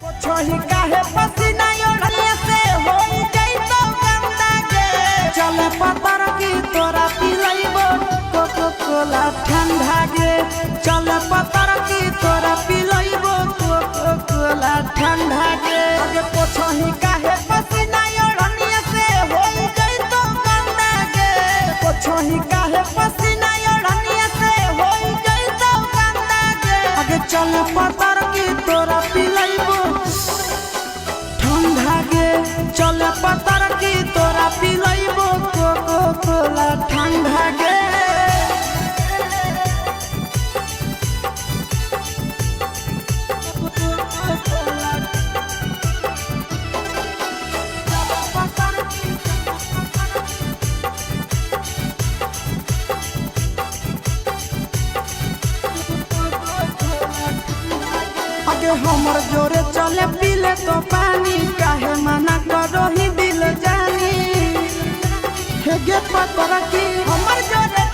छोही काहे पसीना ओढ़ले से होई जइतो गंदा गे चले पतर की तोरा पिलइबो कोको कोला ठंडा गे चले पतर की तोरा पिलइबो कोको कोला ठंडा गे अगे पोछही काहे पसीना ओढ़ले से होई जइतो गंदा गे पोछही काहे पसीना ओढ़ले से होई जइतो गंदा गे अगे चले पतर की तोरा पिलइबो चले पतर की तोरा पिलइबो कोको कोला ठंडा गे अगे हमर जोरे चले पीले तो पानी काहे मना करो ही दिल जानी हे गे पतर की हमर जोरे